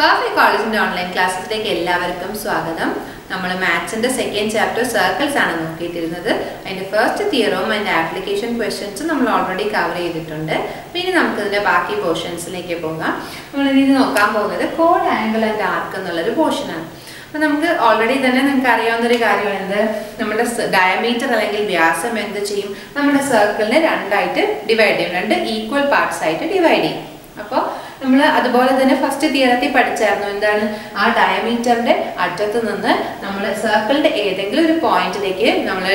Perfect College online classes like എല്ലാവർക്കും സ്വാഗതം. നമ്മൾ മാത്സിന്റെ സെക്കൻഡ് ചാപ്റ്റർ സർക്കിൾസ് ആണ് നോക്കിയിട്ടിരുന്നത്. അതിന്റെ first theorem and application questions നമ്മൾ ഓൾറെഡി കവർ ചെയ്തിട്ടുണ്ട്. പിന്നെ നമുക്ക് ഇതിന്റെ ബാക്കി പോർഷൻസിലേക്ക് പോകാം. നമ്മൾ ഇനി നോക്കാൻ പോകുന്നത് കോഡ് ആംഗിൾ ആൻഡ് ആർക്ക് എന്നുള്ളൊരു പോർഷനാണ്. അപ്പോൾ നമുക്ക് ഓൾറെഡി തന്നെ നിങ്ങൾക്ക് അറിയാവുന്ന ഒരു കാര്യമാണ് നമ്മുടെ ഡയമീറ്റർ അല്ലെങ്കിൽ വ്യാസം എന്ത് ചെയ്യും, നമ്മുടെ സർക്കിളിനെ രണ്ടായിട്ട് ഡിവൈഡ് ചെയ്യും, രണ്ട് ഈക്വൽ പാർട്സ് ആയിട്ട് ഡിവൈഡ് ചെയ്യും. അപ്പോൾ നമ്മൾ അതുപോലെ തന്നെ ഫസ്റ്റ് തിയറത്തിൽ പഠിച്ചായിരുന്നു എന്താണ്, ആ ഡയമീറ്ററിന്റെ അറ്റത്ത് നിന്ന് നമ്മൾ സർക്കിളിന്റെ ഏതെങ്കിലും ഒരു പോയിന്റിലേക്ക് നമ്മൾ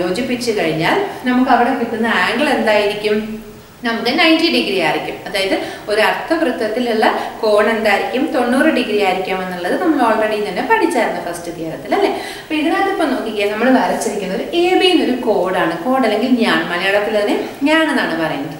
യോജിപ്പിച്ചു കഴിഞ്ഞാൽ നമുക്ക് അവിടെ കിട്ടുന്ന ആംഗിൾ എന്തായിരിക്കും, നമുക്ക് 90 ഡിഗ്രി ആയിരിക്കും. അതായത് ഒരു അർദ്ധവൃത്തത്തിലുള്ള കോൺ എന്തായിരിക്കും, 90 ഡിഗ്രി ആയിരിക്കും എന്നുള്ളത് നമ്മൾ ഓൾറെഡി തന്നെ പഠിച്ചായിരുന്നു ഫസ്റ്റ് തിയറത്തിൽ അല്ലേ. അപ്പൊ ഇതിനകത്ത് ഇപ്പൊ നോക്കിക്കുക, നമ്മൾ വരച്ചിരിക്കുന്നത് AB എന്നൊരു കോഡാണ്. കോഡ് അല്ലെങ്കിൽ ഞാൻ, മലയാളത്തിൽ തന്നെ ഞാൻ എന്നാണ് പറയുന്നത്.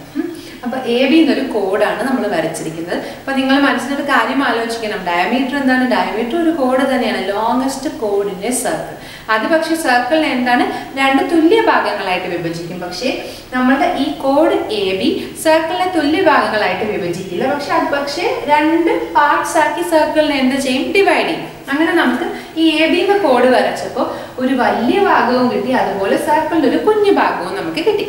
അപ്പൊ AB എന്നൊരു കോഡാണ് നമ്മൾ വരച്ചിരിക്കുന്നത്. അപ്പൊ നിങ്ങൾ മനസ്സിലൊരു കാര്യം ആലോചിക്കണം, ഡയമീറ്റർ എന്താണ്, ഡയമീറ്റർ ഒരു കോഡ് തന്നെയാണ്, ലോങ്സ്റ്റ് കോഡിന്റെ സർക്കിൾ. അത് പക്ഷെ സർക്കിളിനെ എന്താണ്, രണ്ട് തുല്യ ഭാഗങ്ങളായിട്ട് വിഭജിക്കും. പക്ഷേ നമ്മളുടെ ഈ കോഡ് AB സർക്കിളിനെ തുല്യ ഭാഗങ്ങളായിട്ട് വിഭജിക്കില്ല. പക്ഷെ രണ്ട് പാർട്സ് ആക്കി സർക്കിളിനെ എന്ത് ചെയ്യും, ഡിവൈഡ് ചെയ്യും. അങ്ങനെ നമുക്ക് ഈ AB എന്ന കോഡ് വരച്ചപ്പോൾ ഒരു വലിയ ഭാഗവും കിട്ടി, അതുപോലെ സർക്കിളിന്റെ ഒരു കുഞ്ഞു ഭാഗവും നമുക്ക് കിട്ടി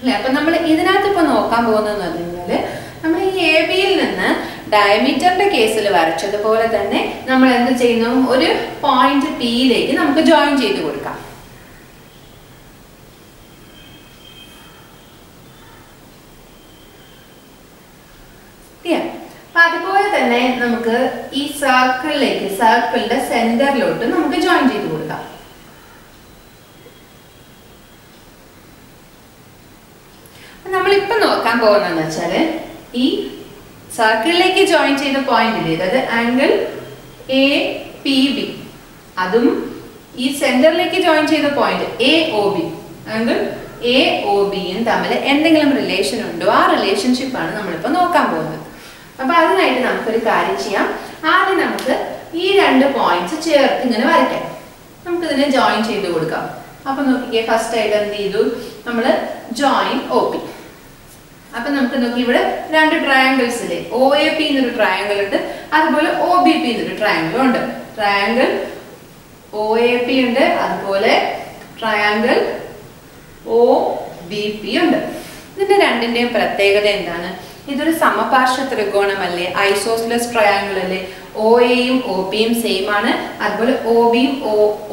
അല്ലെ. അപ്പൊ നമ്മൾ ഇതിനകത്ത് ഇപ്പൊ നോക്കാൻ പോകുന്നതെന്ന് പറഞ്ഞാല്, നമ്മൾ ഈ ABയിൽ നിന്ന് ഡയമീറ്ററിന്റെ കേസിൽ വരച്ചതുപോലെ തന്നെ നമ്മൾ എന്ത് ചെയ്യുന്നു, ഒരു പോയിന്റ് Pയിലേക്ക് നമുക്ക് ജോയിൻ ചെയ്ത് കൊടുക്കാം. അതുപോലെ തന്നെ നമുക്ക് ഈ സർക്കിളിലേക്ക്, സർക്കിളിന്റെ സെന്ററിലോട്ട് നമുക്ക് ജോയിൻ ചെയ്ത് കൊടുക്കാം. നമ്മളിപ്പോ നോക്കാൻ പോകുന്നതെന്ന് വെച്ചാല്, ഈ സർക്കിളിലേക്ക് ജോയിൻ ചെയ്ത പോയിന്റിൽ, അതായത് ആംഗിൾ APB, അതും ഈ സെന്ററിലേക്ക് ജോയിൻ ചെയ്ത പോയിന്റ് AOB, ആംഗിൾ AOBയും തമ്മിൽ എന്തെങ്കിലും റിലേഷൻ ഉണ്ടോ, ആ റിലേഷൻഷിപ്പ് ആണ് നമ്മളിപ്പോ നോക്കാൻ പോകുന്നത്. അപ്പൊ അതിനായിട്ട് നമുക്കൊരു കാര്യം ചെയ്യാം. ആദ്യം നമുക്ക് ഈ രണ്ട് പോയിന്റ്സ് ചേർത്ത് ഇങ്ങനെ വരയ്ക്കാം. നമുക്കിതിനെ ജോയിൻ ചെയ്ത് കൊടുക്കാം. അപ്പൊ നോക്കിക്കേ, ഫസ്റ്റ് ആയിട്ട് എന്ത് ചെയ്തു, നമ്മള് ജോയിൻ OP. അപ്പൊ നമുക്ക് നോക്കി, ഇവിടെ രണ്ട് ട്രയാങ്കിൾസിലെ OAP എന്നൊരു ട്രയാങ്കിൾ ഉണ്ട്, അതുപോലെ OBP എന്നൊരു ട്രയാങ്കിളും ഉണ്ട്. ട്രയാങ്കിൾ OAP ഉണ്ട്, അതുപോലെ ട്രയാങ്കിൾ OBP ഉണ്ട്. ഇതിന്റെ രണ്ടിന്റെയും പ്രത്യേകത എന്താണ്, ഇതൊരു സമപാർശ്വ ത്രികോണമല്ലേ, ഐസോസ്ലസ് ട്രയാങ്കിൾ അല്ലേ. OAയും OPയും സെയിം ആണ്, അതുപോലെ OBയും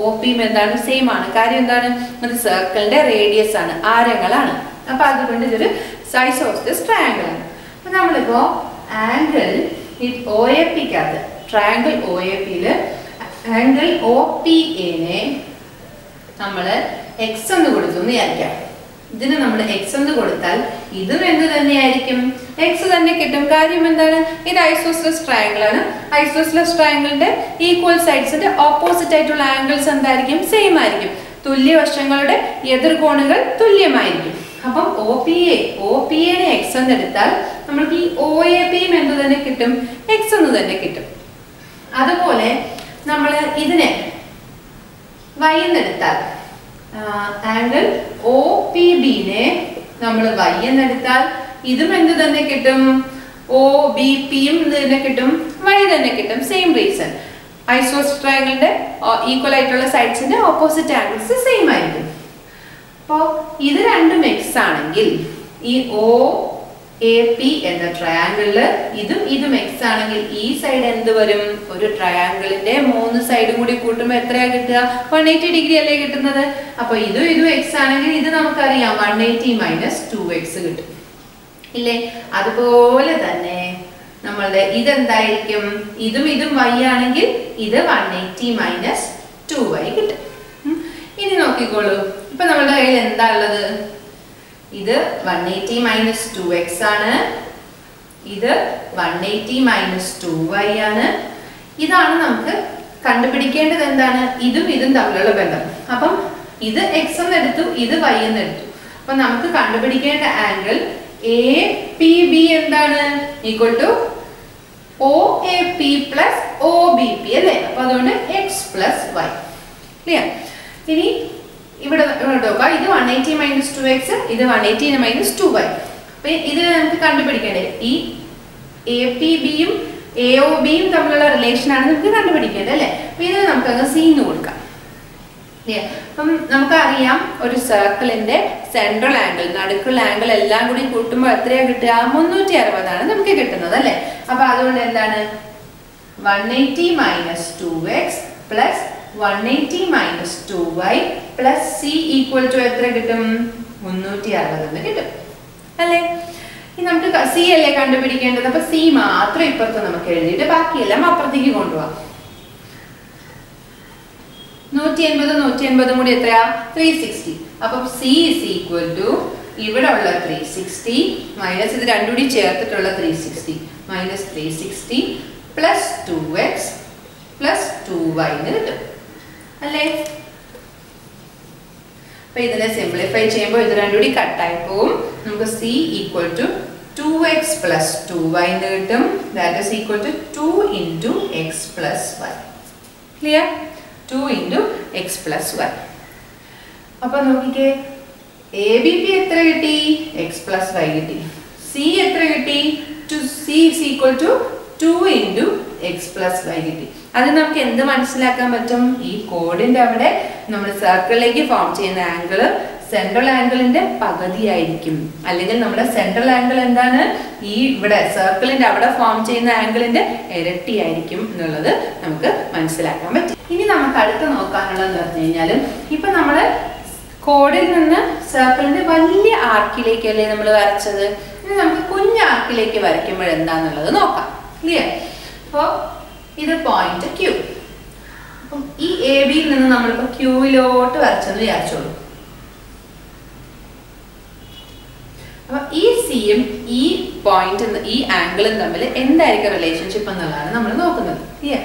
OPയും എന്താണ്, സെയിം ആണ്. കാര്യം എന്താണ്, അത് സർക്കിളിന്റെ റേഡിയസ് ആണ്, ആരങ്ങളാണ്. അപ്പൊ അതുകൊണ്ട് ഇതൊരു ഐസോസ്ലസ് ട്രയാങ്കിൾ ആണ്. അപ്പൊ നമ്മളിപ്പോ ആംഗിൾ OAPക്കകത്ത്, ട്രയാങ്കിൾ OAPയില് ആംഗിൾ OPAനെ നമ്മള് X എന്ന് കൊടുത്തു എന്ന് വിചാരിക്കാം. ഇതിന് നമ്മൾ X എന്ന് കൊടുത്താൽ ഇതും എന്ത് തന്നെയായിരിക്കും, X തന്നെ കിട്ടും. കാര്യം എന്താണ്, ഇത് ഐസോസ്ലസ് ട്രയാങ്കിൾ ആണ്. ഐസോസ്ലസ് ട്രയാങ്കിളിന്റെ ഈക്വൽ സൈഡ്സിന്റെ ഓപ്പോസിറ്റ് ആയിട്ടുള്ള ആംഗിൾസ് എന്തായിരിക്കും, സെയിം ആയിരിക്കും. തുല്യ വശങ്ങളുടെ എതിർകോണുകൾ തുല്യമായിരിക്കും. അപ്പം OPAനെ X എന്ന് എടുത്താൽ നമ്മൾക്ക് ഈ OAPയും എന്ത് തന്നെ കിട്ടും, X എന്ന് തന്നെ കിട്ടും. അതുപോലെ നമ്മൾ ഇതിനെ Y എന്നെടുത്താൽ, ആംഗിൾ OPBനെ നമ്മൾ Y എന്നെടുത്താൽ ഇതും എന്ത് തന്നെ കിട്ടും, OBPയും എന്ത് തന്നെ കിട്ടും, Y തന്നെ കിട്ടും. സെയിം റീസൺ, ഐസോസ്ലസ് ട്രയാങ്കിളിന്റെ ഈക്വൽ ആയിട്ടുള്ള സൈഡ്സിന്റെ ഓപ്പോസിറ്റ് ആംഗിൾസ് സെയിം ആയിരിക്കും. അപ്പോ ഇത് രണ്ടും X ആണെങ്കിൽ ഈ OAP എന്ന ട്രയാങ്കിളില് ഇതും X ആണെങ്കിൽ ഈ സൈഡ് എന്ത് വരും, ഒരു ട്രയാങ്കിളിന്റെ 3 സൈഡും കൂടി കൂട്ടുമ്പോൾ എത്രയാ കിട്ടുക, 180 ഡിഗ്രി അല്ലേ കിട്ടുന്നത്. അപ്പൊ ഇതും X ആണെങ്കിൽ ഇത് നമുക്കറിയാം 180 മൈനസ് 2X കിട്ടും ഇല്ലേ. അതുപോലെ തന്നെ നമ്മളുടെ ഇതെന്തായിരിക്കും, ഇതും Y ആണെങ്കിൽ ഇത് 180 മൈനസ് 2Y കിട്ടും. ഇനി നോക്കിക്കോളൂ, ഇപ്പൊ നമ്മുടെ കയ്യിൽ എന്താ ഉള്ളത്, ഇത് 180 മൈനസ് 2X ആണ്, ഇത് 180 മൈനസ് 2Y ആണ്. ഇതാണ് നമുക്ക് കണ്ടുപിടിക്കേണ്ടത്. എന്താണ്, ഇതും തമ്മിലുള്ള ബന്ധം. അപ്പം ഇത് X എന്ന് എടുത്തു, ഇത് Y എന്ന് എടുത്തു. അപ്പൊ നമുക്ക് കണ്ടുപിടിക്കേണ്ട ആംഗിൾ APB എന്താണ്, equal to OAP plus OBP അല്ലേ. അപ്പൊ അതുകൊണ്ട് X പ്ലസ് Y ക്ലിയർ. ഇനി ഇവിടെ നോക്കാം, ഇത് 180 മൈനസ് 2X, ഇത് 180 മൈനസ് 2Y. അപ്പൊ ഇത് നമുക്ക് കണ്ടുപിടിക്കേണ്ടത് ഈ APBയും എഒ ബിയും തമ്മിലുള്ള റിലേഷൻ ആണ് നമുക്ക് കണ്ടുപിടിക്കേണ്ടത് അല്ലേ. അപ്പൊ ഇതിന് നമുക്ക് അങ്ങ് സി എന്ന് കൊടുക്കാം. അപ്പം നമുക്കറിയാം ഒരു സർക്കിളിന്റെ സെൻട്രൽ ആംഗിൾ, നടുക്കുള്ള ആംഗിൾ എല്ലാം കൂടി കൂട്ടുമ്പോൾ എത്രയാ കിട്ടുക? 360 നമുക്ക് കിട്ടുന്നത് അല്ലേ. അപ്പൊ അതുകൊണ്ട് എന്താണ് 180 minus 2x plus 180 minus 2y plus C equal to എത്ര കിട്ടും? 360 കിട്ടും അല്ലേ. ഇനി നമുക്ക് സി അല്ലേ കണ്ടുപിടിക്കേണ്ടത്. അപ്പൊ സി മാത്രം ഇപ്പുറത്ത് നമുക്ക് എഴുതിയിട്ട് ബാക്കിയെല്ലാം അപ്പുറത്തേക്ക് കൊണ്ടുപോകാം. 180 കൂടി എത്രയാ? 360. അപ്പം സി ഇസ് ഈക്വൽ ടു ഇവിടെ ഉള്ള 360 മൈനസ് ഇത് രണ്ടും കൂടി ചേർത്തിട്ടുള്ള 360 minus 360 plus 2x plus 2y എന്ന് കിട്ടും അല്ലേ. അപ്പൊ ഇതിനെ സിംപ്ലിഫൈ ചെയ്യുമ്പോൾ ഇത് രണ്ടും കൂടി കട്ടായി പോവും. നമുക്ക് C equal to 2x plus 2y എന്ന് കിട്ടും. That is equal to 2 into x plus y. Clear? 2 into x plus 1. അപ്പൊ നോക്കിക്കേ എ ബി പി എത്ര കിട്ടി? എക്സ് പ്ലസ് വൈ കിട്ടി. സി എത്ര കിട്ടി? C is equal to 2 into x plus y കിട്ടി. അത് നമുക്ക് എന്ത് മനസ്സിലാക്കാൻ പറ്റും? ഈ കോഡിന്റെ അവിടെ നമ്മൾ സർക്കിളിലേക്ക് ഫോം ചെയ്യുന്ന ആംഗിള് സെൻട്രൽ ആംഗിളിന്റെ പകുതിയായിരിക്കും. അല്ലെങ്കിൽ നമ്മുടെ സെൻട്രൽ ആംഗിൾ എന്താണ്? ഈ ഇവിടെ സർക്കിളിന്റെ അവിടെ ഫോം ചെയ്യുന്ന ആംഗിളിന്റെ ഇരട്ടിയായിരിക്കും എന്നുള്ളത് നമുക്ക് മനസ്സിലാക്കാൻ പറ്റും. ഇനി നമുക്ക് അടുത്ത് നോക്കാനുള്ളതെന്ന് പറഞ്ഞു കഴിഞ്ഞാൽ ഇപ്പൊ നമ്മള് കോഡിൽ നിന്ന് സർക്കിളിന്റെ വലിയ ആർക്കിലേക്കല്ലേ നമ്മൾ വരച്ചത്. ഇനി നമുക്ക് കുഞ്ഞു ആർക്കിലേക്ക് വരയ്ക്കുമ്പോൾ എന്താന്നുള്ളത് നോക്കാം. ക്ലിയർ? അപ്പോ ഇത് പോയിന്റ് ക്യൂ. അപ്പം ഈ എ ബിയിൽ നിന്ന് നമ്മളിപ്പോ ക്യൂവിലോട്ട് വരച്ചെന്ന് വിചാരിച്ചോളൂ. അപ്പൊ ഈ സിയും ഈ പോയിന്റ് ഈ ആംഗിളും തമ്മിൽ എന്തായിരിക്കും റിലേഷൻഷിപ്പ് എന്നുള്ളതാണ് നമ്മൾ നോക്കുന്നത്. ക്ലിയർ?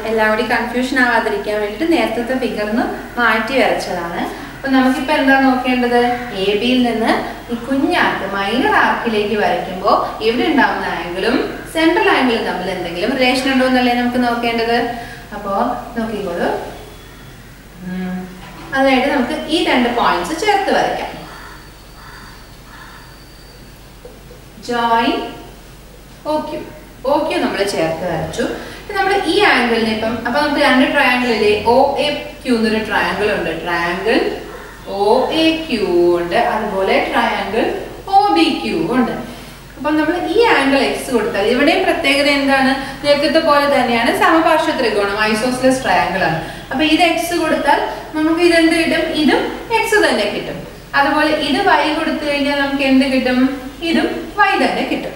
എല്ലാം കൂടി കൺഫ്യൂഷൻ ആവാതിരിക്കാൻ വേണ്ടിയിട്ട് നേരത്തെ ഫിഗറിന് മാറ്റി വരച്ചതാണ്. അപ്പൊ നമുക്കിപ്പോ എന്താ നോക്കേണ്ടത്? എ ബിയിൽ നിന്ന് ഈ കുഞ്ഞാർക്ക് മൈനർ ആർക്കിലേക്ക് വരയ്ക്കുമ്പോൾ ഇവിടെ ഉണ്ടാവുന്ന ആംഗിളും സെൻട്രൽ ആംഗിളും തമ്മിൽ എന്തെങ്കിലും റിലേഷൻ ഉണ്ടോ എന്നല്ലേ നമുക്ക് നോക്കേണ്ടത്. അപ്പോ നോക്കിക്കോളൂ. അതായത് നമുക്ക് ഈ രണ്ട് പോയിന്റ്സ് ചേർത്ത് വരയ്ക്കാം. ജോയിൻ ഓ ക്യു നമ്മൾ ചേർത്ത് വരച്ചു. നമ്മൾ ഈ ആംഗിളിനെ ഇപ്പം അപ്പൊ നമുക്ക് രണ്ട് ട്രയാങ്കിൾ ഇല്ലേ? ഒ എ ക്യൂ എന്നൊരു ട്രയാങ്കിൾ ഉണ്ട്. ട്രയാങ്കിൾ ഒ എ ക്യൂ ഉണ്ട്, അതുപോലെ ട്രയാങ്കിൾ ഒ ബി ക്യൂ ഉണ്ട്. അപ്പൊ നമ്മൾ ഈ ആംഗിൾ എക്സ് കൊടുത്താൽ ഇവിടെയും പ്രത്യേകത എന്താണ്? നേരത്തെ പോലെ തന്നെയാണ്, സമപാർശ്വ ത്രികോണം, ഐസോസ്ലെസ് ട്രയാങ്കിൾ ആണ്. അപ്പൊ ഇത് എക്സ് കൊടുത്താൽ നമുക്ക് ഇതെന്ത് കിട്ടും? ഇതും എക്സ് തന്നെ കിട്ടും. അതുപോലെ ഇത് വൈ കൊടുത്തു കഴിഞ്ഞാൽ നമുക്ക് എന്ത് കിട്ടും? ഇതും വൈ തന്നെ കിട്ടും.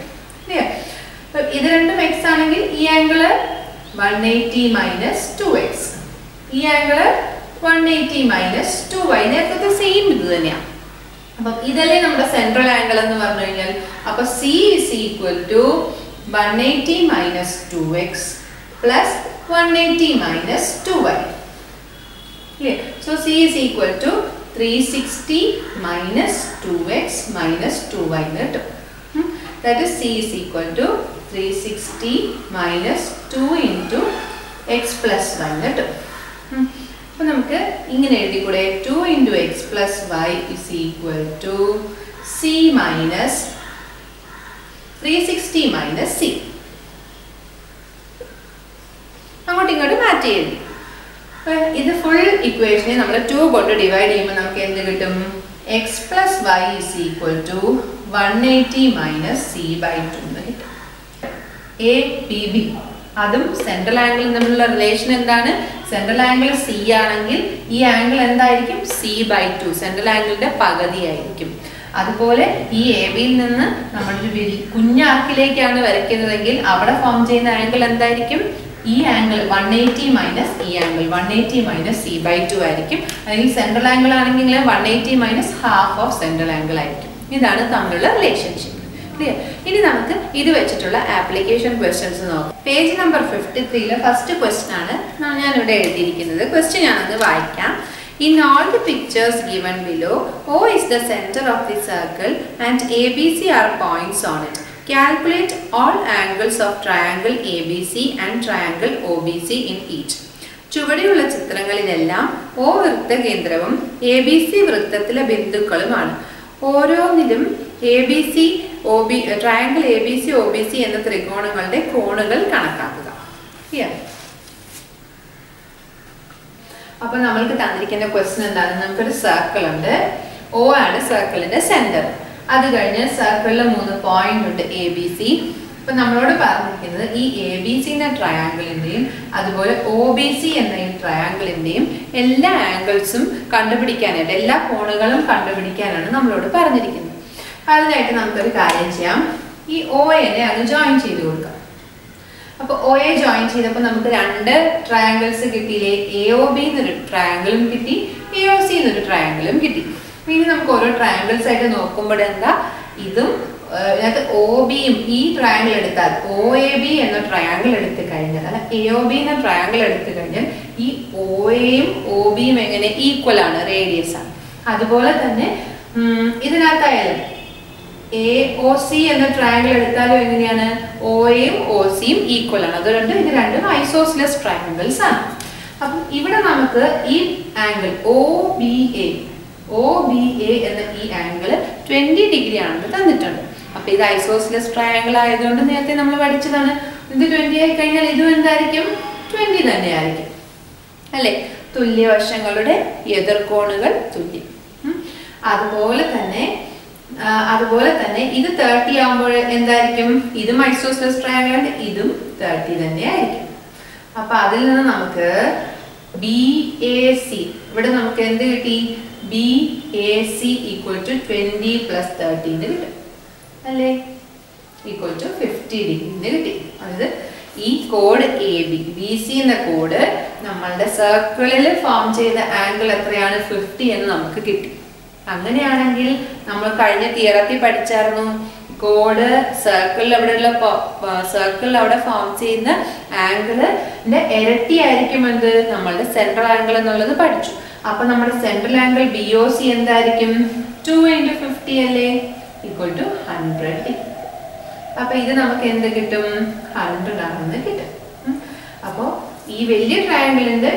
ഇത് രണ്ടും എക്സ് ആണെങ്കിൽ ഈ ആംഗിള് 180 മൈനസ് 2x, ഈ ആംഗിള് 180 മൈനസ് 2y. നേരത്തെ സെയിം ഇത് തന്നെയാണ്. അപ്പൊ ഇതല്ലേ നമ്മുടെ സെൻട്രൽ ആംഗിൾ എന്ന് പറഞ്ഞു കഴിഞ്ഞാൽ. അപ്പൊ C is equal to 180 minus 2x plus 180 minus 2y. So C is equal to 360 minus 2x minus 2y എന്ന് കിട്ടും. That is c is equal to 360 minus 2 into x plus y കിട്ടും. അപ്പൊ നമുക്ക് ഇങ്ങനെ എഴുതിക്കൂടെ? 2 into x plus y is equal to c minus 360 minus c. അങ്ങോട്ടും ഇങ്ങോട്ടും മാറ്റി എഴുതി. ഇത് ഫുൾ ഇക്വേഷനെ നമ്മൾ 2 കൊണ്ട് ഡിവൈഡ് ചെയ്യുമ്പോൾ നമുക്ക് എന്ത് കിട്ടും? x plus y is equal to 180 minus c by 2 എന്ന് കിട്ടും. എ ബി ബി അതും സെൻട്രൽ ആംഗിളും തമ്മിലുള്ള റിലേഷൻ എന്താണ്? സെൻട്രൽ ആംഗിൾ സി ആണെങ്കിൽ ഈ ആംഗിൾ എന്തായിരിക്കും? c by 2, സെൻട്രൽ ആംഗിളിന്റെ പകുതിയായിരിക്കും. അതുപോലെ ഈ എ ബിയിൽ നിന്ന് നമ്മളൊരു കുഞ്ഞാർക്കിലേക്കാണ് വരയ്ക്കുന്നതെങ്കിൽ അവിടെ ഫോം ചെയ്യുന്ന ആംഗിൾ എന്തായിരിക്കും? ഈ ആംഗിൾ 180 മൈനസ് ഈ ആംഗിൾ 180 മൈനസ് c by 2 ആയിരിക്കും. അല്ലെങ്കിൽ സെൻട്രൽ ആംഗിൾ ആണെങ്കിൽ 180 minus half of central angle ആയിരിക്കും. ഇതാണ് തമ്മിലുള്ള റിലേഷൻഷിപ്പ്. ക്ലിയർ? ഇനി നമുക്ക് ഇത് വെച്ചിട്ടുള്ള ആപ്ലിക്കേഷൻ ക്വസ്റ്റ്യൻസ് നോക്കാം. പേജ് നമ്പർ 53 ഫസ്റ്റ് ക്വസ്റ്റ്യൻ ആണ് ഞാനിവിടെ എഴുതിയിരിക്കുന്നത്. ക്വസ്റ്റ്യൻ ഞാനത് വായിക്കാം. In all the pictures given below, O is the center of the circle and ABC are points on it. Calculate all angles of triangle ABC and triangle OBC in each. ചുവടെയുള്ള ചിത്രങ്ങളിലെല്ലാം O വൃത്തകേന്ദ്രവും ABC വൃത്തത്തിലെ ബിന്ദുക്കളുമാണ്. ഓരോന്നിലും ABC triangle ABC OBC എന്ന ത്രികോണങ്ങളുടെ കോണുകൾ കണക്കാക്കുക. അപ്പൊ നമ്മൾക്ക് തന്നിരിക്കുന്ന question എന്താണ്? നമുക്കൊരു സർക്കിൾ ഉണ്ട്, O ആണ് സർക്കിളിന്റെ സെന്റർ. അത് കഴിഞ്ഞ് സർക്കിളിൽ 3 പോയിന്റ് ഉണ്ട് ABC. അപ്പൊ നമ്മളോട് പറഞ്ഞിരിക്കുന്നത് ഈ ABC എന്ന ട്രയാങ്കിളിന്റെയും അതുപോലെ OBC എന്ന ഈ ട്രയാങ്കിളിന്റെയും എല്ലാ ആംഗിൾസും കണ്ടുപിടിക്കാനായിട്ട്, എല്ലാ കോണുകളും കണ്ടുപിടിക്കാനാണ് നമ്മളോട് പറഞ്ഞിരിക്കുന്നത്. അതിനായിട്ട് നമുക്കൊരു കാര്യം ചെയ്യാം, ഈ OA അങ്ങ് ജോയിൻ ചെയ്ത് കൊടുക്കാം. അപ്പൊ OA ജോയിൻ ചെയ്തപ്പോൾ നമുക്ക് 2 ട്രയാങ്കിൾസ് കിട്ടിയില്ലേ? AOB എന്നൊരു ട്രയാങ്കിളും കിട്ടി, AOC എന്നൊരു ട്രയാങ്കിളും കിട്ടി. ഇനി നമുക്ക് ഓരോ ട്രയാങ്കിൾസ് ആയിട്ട് നോക്കുമ്പോൾ എന്താ, ഇതും ഇതിനകത്ത് OBയും ഈ ട്രയാങ്കിൾ എടുത്താൽ OAB എന്ന ട്രയാങ്കിൾ എടുത്തു കഴിഞ്ഞാൽ, അല്ല AOB എന്ന ട്രയാങ്കിൾ എടുത്തു കഴിഞ്ഞാൽ ഈ OAയും OBയും എങ്ങനെ ഈക്വൽ ആണ്, റേഡിയസ് ആണ്. അതുപോലെ തന്നെ ഇതിനകത്തായാലും AOC എന്ന ട്രയാങ്കിൾ എടുത്താലും എങ്ങനെയാണ്, OAയും OCയും ഈക്വൽ ആണ്. അതുകൊണ്ട് ഇത് രണ്ടും ഐസോസ്ലെസ് ട്രയാങ്കിൾസ് ആണ്. അപ്പം ഇവിടെ നമുക്ക് ഈ ആംഗിൾ OBA എന്ന ഈ ആംഗിൾ 20 ഡിഗ്രി ആണെന്ന് തന്നിട്ടുണ്ട്. അപ്പൊ ഇത് ഐസോസ്ലെസ് ട്രയാങ്കിൾ ആയതുകൊണ്ട് നേരത്തെ നമ്മൾ പഠിച്ചതാണ്, ഇത് 20 ആയി കഴിഞ്ഞാൽ ഇതും എന്തായിരിക്കും, 20 തന്നെ ആയിരിക്കും അല്ലെ? തുല്യവശങ്ങളുടെ എതിർകോണുകൾ തുല്യം. അതുപോലെ തന്നെ ഇത് 30 ആകുമ്പോൾ എന്തായിരിക്കും, ഇതും ഐസോസ്ലെസ് ട്രയാങ്കിൾ ആണ്, ഇതും 30 തന്നെ ആയിരിക്കും. അപ്പൊ അതിൽ നിന്ന് നമുക്ക് BAC, ഇവിടെ നമുക്ക് എന്ത് കിട്ടി, BAC ഈക്വൽ ടു 20 പ്ലസ് 30 കിട്ടും അല്ലേ, ഈക്വൽ ടു 50 ഡിഗ്രി കിട്ടി. അതായത് ഈ കോഡ് BC എന്ന കോഡ് നമ്മളുടെ സർക്കിളിൽ ഫോം ചെയ്ത ആംഗിൾ എത്രയാണ്, 50 എന്ന് നമുക്ക് കിട്ടി. അങ്ങനെയാണെങ്കിൽ നമ്മൾ കഴിഞ്ഞ തിയറത്തിൽ പഠിച്ചായിരുന്നു, കോഡ് സർക്കിളിൽ അവിടെ ഫോം ചെയ്യുന്ന ആംഗിളിന്റെ ഇരട്ടി ആയിരിക്കും എന്ത്, നമ്മളുടെ സെൻട്രൽ ആംഗിൾ എന്നുള്ളത് പഠിച്ചു. അപ്പൊ നമ്മുടെ സെൻട്രൽ ആംഗിൾ BOC എന്തായിരിക്കും, 2 × 50 അല്ലേ, ഈക്വൽ ടു 100 ഡിഗ്രി. അപ്പൊ ഇത് നമുക്ക് എന്ത് കിട്ടും, 100 ആണെന്ന് കിട്ടും. അപ്പോ ഈ വലിയ ട്രയാങ്കിളിന്റെ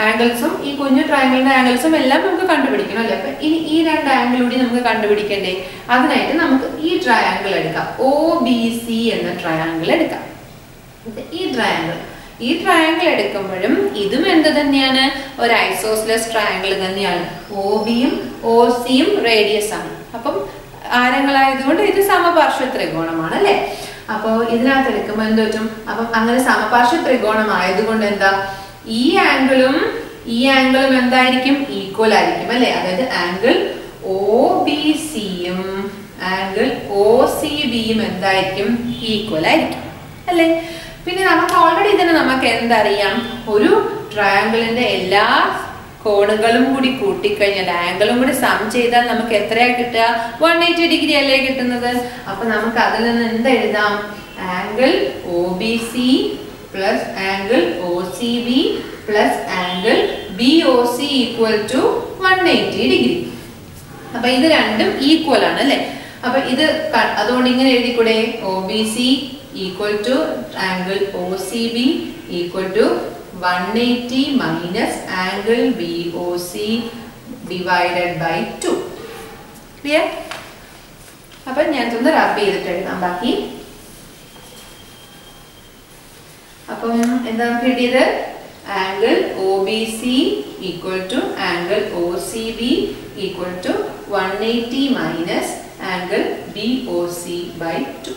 ആംഗിൾസും ഈ കുഞ്ഞു ട്രയാങ്കിളിന്റെ ആംഗിൾസും എല്ലാം നമുക്ക് കണ്ടുപിടിക്കണം അല്ലേ? അപ്പൊ ഇനി ഈ 2 ആംഗിൾ കൂടി നമുക്ക് കണ്ടുപിടിക്കണ്ടേ? അതിനായിട്ട് നമുക്ക് ഈ ട്രയാങ്കിൾ എടുക്കാം, OBC എന്ന ട്രയാങ്കിൾ എടുക്കാം. ഈ ട്രയാങ്കിൾ എടുക്കുമ്പോഴും ഇതും എന്ത് തന്നെയാണ്, ഒരു ഐസോസ്ലെസ് ട്രയാങ്കിൾ തന്നെയാണ്. OBയും OCയും റേഡിയസ് ആണ്. അപ്പം ആരങ്ങളായതുകൊണ്ട് ഇത് സമപാർശ്വ ത്രികോണമാണ് അല്ലെ? അപ്പൊ ഇതിനകത്ത് എടുക്കുമ്പോൾ എന്ത് പറ്റും, അപ്പം അങ്ങനെ സമപാർശ്വ ത്രികോണം ആയതുകൊണ്ട് എന്താ, ഈ ആംഗിളും എന്തായിരിക്കും, ഈക്വൽ ആയിരിക്കും അല്ലെ? അതായത് ആംഗിൾ OBCയും ആംഗിൾ OCBയും എന്തായിരിക്കും, ഈക്വൽ ആയിരിക്കും അല്ലെ? പിന്നെ നമുക്ക് ഓൾറെഡി തന്നെ നമുക്ക് എന്തറിയാം, ഒരു ട്രയാങ്കിളിന്റെ എല്ലാ കോണുകളും കൂടി കൂട്ടിക്കഴിഞ്ഞാൽ, ആംഗിളും കൂടി സം ചെയ്താൽ നമുക്ക് എത്രയാ കിട്ടുക, 180 ഡിഗ്രി അല്ലേ കിട്ടുന്നത്. അപ്പൊ നമുക്ക് അതിൽ നിന്ന് എന്ത് എഴുതാം, angle OBC plus angle OCB plus angle BOC equal to 180 degree. അപ്പൊ ഇത് രണ്ടും ഈക്വൽ ആണ് അല്ലെ? അപ്പൊ ഇത് അതുകൊണ്ട് ഇങ്ങനെ എഴുതിക്കൂടെ, OBC equal to angle OCB equal to 180 minus angle BOC divided by 2. Clear? അപ്പൊ ഞാൻ ഒന്ന് റബ് ചെയ്തിട്ട് എഴുതാം ബാക്കി. അപ്പം എന്താണ് കിട്ടിയത്, angle OBC equal to angle OCB equal to 180 minus angle BOC by 2.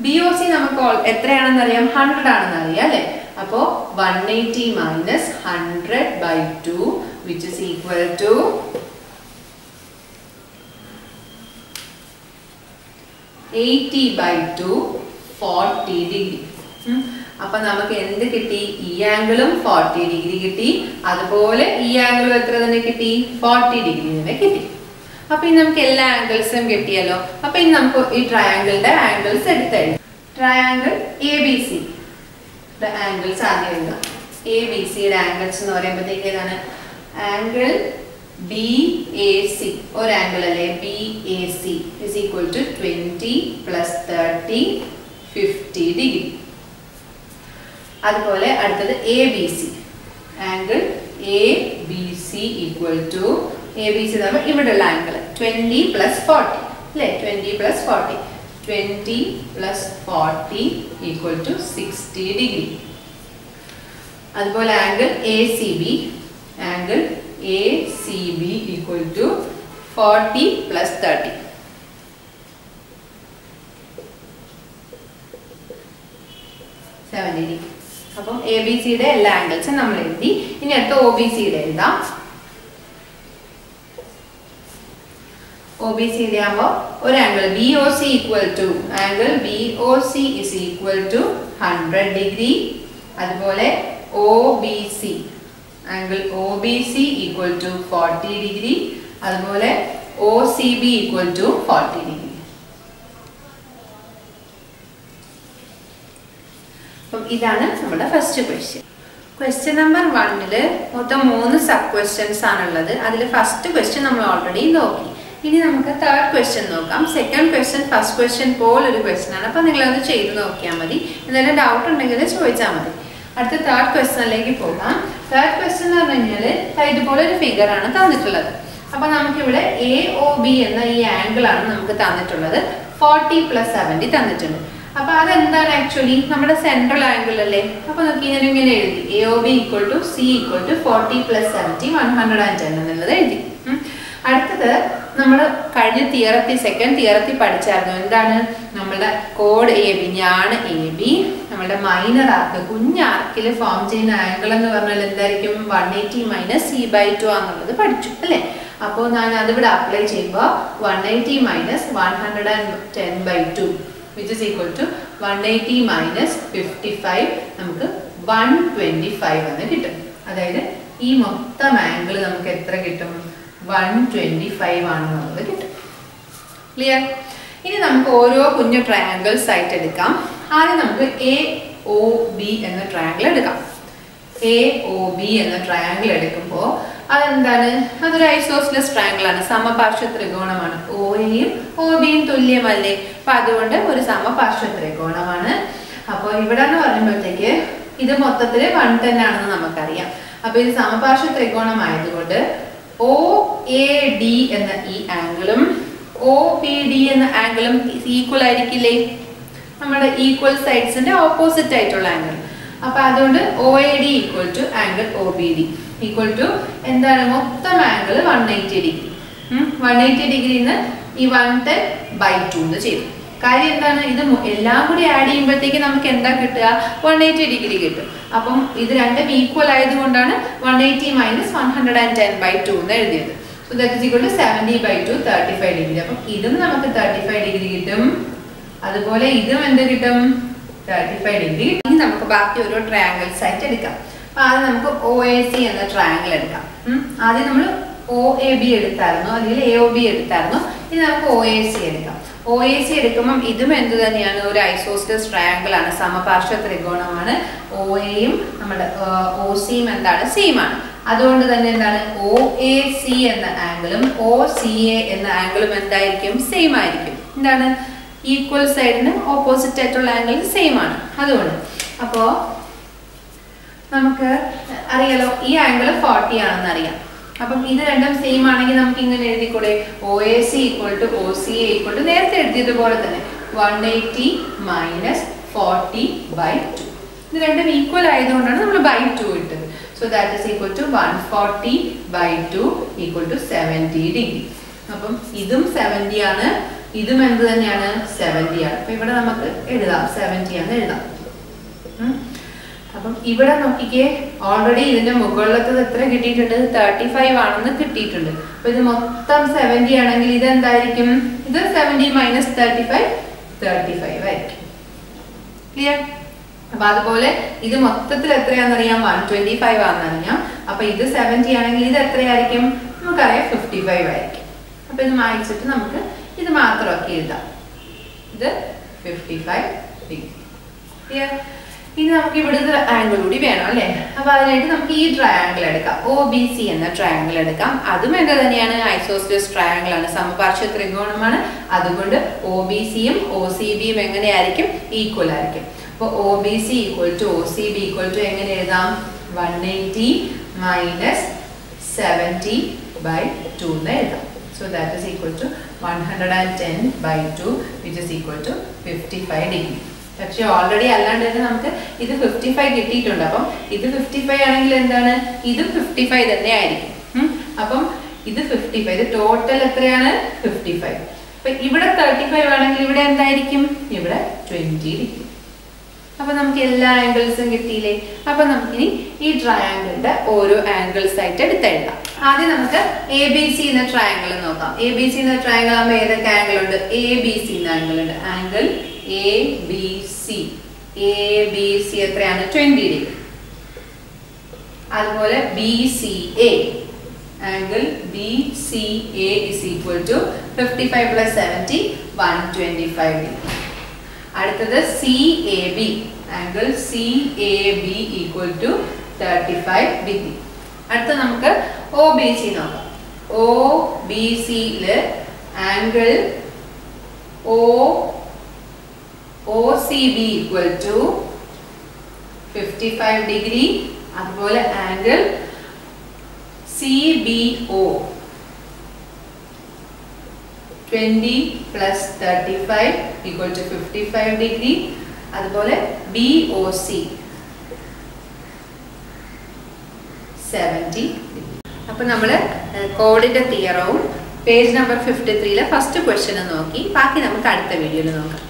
BOC നമുക്ക് എത്രയാണെന്ന് അറിയാം, 100 ആണെന്ന് അറിയാം അല്ലെ? അപ്പോ 180 minus 100 by 2 which is equal to 80 by 2 40 degree. അപ്പൊ നമുക്ക് എന്ത് കിട്ടി, ഈ ആംഗിളും 40 ഡിഗ്രി കിട്ടി, അതുപോലെ ഈ ആംഗിളും എത്ര തന്നെ കിട്ടി, 40 ഡിഗ്രി തന്നെ കിട്ടി. അപ്പൊ ഇനി നമുക്ക് എല്ലാ ആംഗിൾസും കിട്ടിയല്ലോ. അപ്പൊ ഇനി നമുക്ക് ഈ ട്രയാങ്കിളിന്റെ ആംഗിൾസ് എടുത്തെഴുതാം. ട്രയാങ്കിൾ ABC ആംഗിൾസ് ആദ്യം എഴുതാം. ABCയുടെ ആംഗിൾസ് എന്ന് പറയുമ്പോഴത്തേക്ക് ഏതാണ്, ആംഗിൾ BAC ഒരു ആംഗിൾ അല്ലേ, BAC is equal to 20 plus 30 50 degree. അതുപോലെ അടുത്തത് ABC angle ABC equal to ABC ഇവിടെയുള്ള ആംഗിൾ 20 പ്ലസ് 40 അല്ലേ, 20 plus 40 20 plus 40 equal to 60 degree. അതുപോലെ angle ACB equal to 40 plus 30. അപ്പം ABCയുടെ എല്ലാ ആംഗിൾസും നമ്മൾ എഴുതി. ഇനി അടുത്ത OBCയുടെ എഴുതാം. OBCയുടെ ആകുമ്പോൾ ഒരു angle BOC is equal to 100 degree. അതുപോലെ angle OBC equal to 40 degree. അതുപോലെ OCB equal to 40 degree. ഇതാണ് നമ്മുടെ ഫസ്റ്റ് ക്വസ്റ്റ്യൻ. ക്വസ്റ്റ്യൻ നമ്പർ 1 മൊത്തം 3 സബ് ക്വസ്റ്റ്യൻസ് ആണുള്ളത്. അതിൽ ഫസ്റ്റ് ക്വസ്റ്റ്യൻ നമ്മൾ ഓൾറെഡി നോക്കി. ഇനി നമുക്ക് തേർഡ് ക്വസ്റ്റ്യൻ നോക്കാം. സെക്കൻഡ് ക്വസ്റ്റ്യൻ ഫസ്റ്റ് ക്വസ്റ്റ്യൻ പോലൊരു ക്വസ്റ്റ്യൻ ആണ്. അപ്പോൾ നിങ്ങളത് ചെയ്ത് നോക്കിയാൽ മതി. എന്തെങ്കിലും ഡൗട്ട് ഉണ്ടെങ്കിൽ ചോദിച്ചാൽ മതി. അടുത്ത തേർഡ് ക്വസ്റ്റ്യനിലേക്ക് പോകാം. തേർഡ് ക്വസ്റ്റ്യൻ എന്ന് പറഞ്ഞു കഴിഞ്ഞാൽ ഇതുപോലെ ഒരു ഫിഗർ ആണ് തന്നിട്ടുള്ളത്. അപ്പോൾ നമുക്കിവിടെ AOB എന്ന ഈ ആംഗിൾ ആണ് നമുക്ക് തന്നിട്ടുള്ളത്. 40 plus 70 തന്നിട്ടുണ്ട്. അപ്പോൾ അതെന്താണ് ആക്ച്വലി നമ്മുടെ സെൻട്രൽ ആംഗിൾ അല്ലേ. അപ്പോൾ നമുക്ക് ഇങ്ങനെ എഴുതി AOB equal to C equal to 40 plus 70 110 എന്നുള്ളത് എഴുതി. അടുത്തത് നമ്മൾ കഴിഞ്ഞ സെക്കൻഡ് തിയറത്തി പഠിച്ചായിരുന്നു. എന്താണ് നമ്മുടെ കോഡ് AB, ഞാണ് AB, നമ്മുടെ മൈനർ ആർക്ക് കുഞ്ഞാർക്കിൽ ഫോം ചെയ്യുന്ന ആംഗിൾ എന്ന് പറഞ്ഞാൽ എന്തായിരിക്കും 180 minus C/2 ആണെന്നുള്ളത് പഠിച്ചു അല്ലേ. അപ്പോൾ ഞാൻ അതിവിടെ അപ്ലൈ ചെയ്യുമ്പോൾ 180 minus 110/2 which is equal to 180 minus 55 നമുക്ക് 125 എന്ന് കിട്ടും. അതായത് ഈ മൊത്തം ആംഗിൾ നമുക്ക് എത്ര കിട്ടും? 125 ആണെന്നുള്ളത് കിട്ടും. ക്ലിയർ? ഇനി നമുക്ക് ഓരോ കുഞ്ഞു ട്രയാങ്കിൾസ് ആയിട്ട് എടുക്കാം. ആദ്യം നമുക്ക് AOB എന്ന ട്രയാങ്കിൾ എടുക്കാം. AOB എന്ന ട്രയാങ്കിൾ എടുക്കുമ്പോൾ അതെന്താണ്? അതൊരു ഐസോസ്ലെസ് ട്രയാങ്കിൾ ആണ്, സമപാർശ്വ ത്രികോണമാണ്. OAയും OBയും തുല്യമല്ലേ. അപ്പൊ അതുകൊണ്ട് ഒരു സമപാർശ്വ ത്രികോണമാണ്. അപ്പോൾ ഇവിടെ എന്ന് പറയുമ്പോഴത്തേക്ക് ഇത് മൊത്തത്തിൽ 110 ആണെന്ന് നമുക്കറിയാം. അപ്പൊ ഇത് സമപാർശ്വ ത്രികോണമായതുകൊണ്ട് OAD എന്ന ഈ ആംഗിളും OBD എന്ന ആംഗിളും ഈക്വൽ ആയിരിക്കില്ലേ? നമ്മുടെ ഈക്വൽ സൈഡ്സിന്റെ ഓപ്പോസിറ്റ് ആയിട്ടുള്ള ആംഗിൾ. അപ്പൊ അതുകൊണ്ട് OAD equal to angle OBD equal to എന്താണ്? മൊത്തം ആംഗിൾ 180 ഡിഗ്രി. 180 ഡിഗ്രിന്ന് ഈ 110/2 എന്ന് ചെയ്തു. കാര്യം എന്താണ്? ഇത് എല്ലാം കൂടി ആഡ് ചെയ്യുമ്പോഴത്തേക്ക് നമുക്ക് എന്താ കിട്ടുക? 180 ഡിഗ്രി കിട്ടും. അപ്പം ഇത് രണ്ടും ഈക്വൽ ആയതുകൊണ്ടാണ് 180 minus 110/2 എന്ന് എഴുതിയത്. So that is equal to 70/2 35 degree. അപ്പം ഇതും നമുക്ക് 35 ഡിഗ്രി കിട്ടും. അതുപോലെ ഇതും എന്ത് കിട്ടും? 35 ഡിഗ്രി. ഇനി നമുക്ക് ബാക്കി ഓരോ ട്രയാങ്കിൾസ് ആയിട്ട് എടുക്കാം. അപ്പൊ ആദ്യം നമുക്ക് OAC എന്ന ട്രയാങ്കിൾ എടുക്കാം. ആദ്യം നമ്മൾ OAB എടുത്തായിരുന്നു, അല്ലെങ്കിൽ AOB എടുത്തായിരുന്നു. ഇനി നമുക്ക് OAC എടുക്കാം. OAC എടുക്കുമ്പോൾ ഇതും എന്ത് തന്നെയാണ്? ഒരു ഐസോസ്ലെസ് ട്രയാങ്കിൾ ആണ്, സമപാർശ്വ ത്രികോണമാണ്. OAയും നമ്മുടെ OCയും എന്താണ്? സെയിം ആണ്. അതുകൊണ്ട് തന്നെ എന്താണ്? OAC എന്ന ആംഗിളും OCA എന്ന ആംഗിളും എന്തായിരിക്കും? സെയിം ആയിരിക്കും. എന്താണ്? ഈക്വൽ സൈഡിന് ഓപ്പോസിറ്റ് ആയിട്ടുള്ള ആംഗിൾ സെയിം ആണ്. അതുകൊണ്ട് അപ്പോൾ നമുക്ക് അറിയാലോ ഈ ആംഗിൾ 40 ആണെന്ന് അറിയാം. അപ്പം ഇത് രണ്ടും സെയിം ആണെങ്കിൽ നമുക്ക് ഇങ്ങനെ എഴുതിക്കൂടെ? OAC equal to OCA equal to നേരത്തെ എഴുതിയതുപോലെ തന്നെ 180 minus 40/2. ഇത് രണ്ടും ഈക്വൽ ആയതുകൊണ്ടാണ് നമ്മൾ /2 ഇട്ടത്. So that is equal to 140/2 equal to 70 degree. അപ്പം ഇതും 70 ആണ്, ഇതും എന്ത് തന്നെയാണ്? 70 ആണ്. അപ്പൊ ഇവിടെ നമുക്ക് എഴുതാം 70 ആണ് എഴുതാം. അപ്പം ഇവിടെ നോക്കിക്കേ, ഓൾറെഡി ഇതിന്റെ മുകളിലത്തെ എത്ര കിട്ടിയിട്ടുണ്ട്? 35 ആണെന്ന് കിട്ടിയിട്ടുണ്ട്. അപ്പൊ ഇത് മൊത്തം 70 ആണെങ്കിൽ ഇത് എന്തായിരിക്കും? ഇത് 70 minus 35 ആയിരിക്കും. ക്ലിയർ? അപ്പൊ അതുപോലെ ഇത് മൊത്തത്തിൽ എത്രയാണെന്നറിയാം? 125 ആണെന്നറിയാം. അപ്പൊ ഇത് 70 ആണെങ്കിൽ ഇത് എത്രയായിരിക്കും? നമുക്കറിയാം 55 ആയിരിക്കും. അപ്പൊ ഇത് മായിച്ചിട്ട് നമുക്ക് ഇത് മാത്രമൊക്കെ എഴുതാം. ഇത് 55 ഡിഗ്രി. ക്ലിയർ? ഇനി നമുക്ക് ഇവിടുത്തെ ആംഗിൾ കൂടി വേണം അല്ലേ. അപ്പൊ അതിനായിട്ട് നമുക്ക് ഈ ട്രയാംഗിൾ എടുക്കാം. OBC എന്ന ട്രയാംഗിൾ എടുക്കാം. അതും എന്താ തന്നെയാണ്? ഐസോസ്ലെസ് ട്രയാംഗിൾ ആണ്, സമപാർശ്വ ത്രികോണമാണ്. അതുകൊണ്ട് OBCയും OCBയും എങ്ങനെയായിരിക്കും? ഈക്വൽ ആയിരിക്കും. അപ്പോൾ OBC equal to OCB equal to എങ്ങനെ എഴുതാം? 180 minus 70/2 എന്ന് എഴുതാം. So that is equal to 110/2 which is equal to 55 degree. പക്ഷേ ഓൾറെഡി അല്ലാണ്ട് തന്നെ നമുക്ക് ഇത് 55 കിട്ടിയിട്ടുണ്ട്. അപ്പം ഇത് 55 ആണെങ്കിൽ എന്താണ്, ഇതും 55 തന്നെ ആയിരിക്കും. അപ്പം ഇത് 55, ഇത് ടോട്ടൽ എത്രയാണ് 55. അപ്പൊ ഇവിടെ 35 ആണെങ്കിൽ ഇവിടെ എന്തായിരിക്കും, ഇവിടെ 20 ഡിഗ്രി. അപ്പൊ നമുക്ക് എല്ലാ ആംഗിൾസും കിട്ടിയില്ലേ. അപ്പൊ നമുക്കിനി ഈ ട്രയാങ്കിളിന്റെ ഓരോ ആംഗിൾസ് ആയിട്ട് എടുത്തെഴുതാം. ആദ്യം നമുക്ക് എ ബി സി എന്ന ട്രയാങ്കിൾ നോക്കാം. എ ബി സി എന്ന ട്രയാങ്കിൾ ആകുമ്പോൾ ഏതൊക്കെ ആംഗിൾ ഉണ്ട്, എ ബി സി എന്ന ആംഗിൾ ഉണ്ട്. Angle A B C, A B C എത്രയാണ് 20 ഡിഗ്രി. അതുപോലെ B C A, angle B C A is equal to 55 plus 70 125 degree. അടുത്തത് C A B, angle C A B equal to 35 degree. അടുത്ത നമുക്ക് O B C നോക്കാം. O B സിയില് angle O C B equal to 55 degree. അതുപോലെ angle C B O 20 plus 35 equal to 55 degree. അതുപോലെ B O C 70 degree. അപ്പൊ നമ്മള് കോഡിന്റെ തിയറവും പേജ് നമ്പർ 53 ഫസ്റ്റ് ക്വസ്റ്റ്യൻ നോക്കി. ബാക്കി നമുക്ക് അടുത്ത വീഡിയോയിൽ നോക്കാം.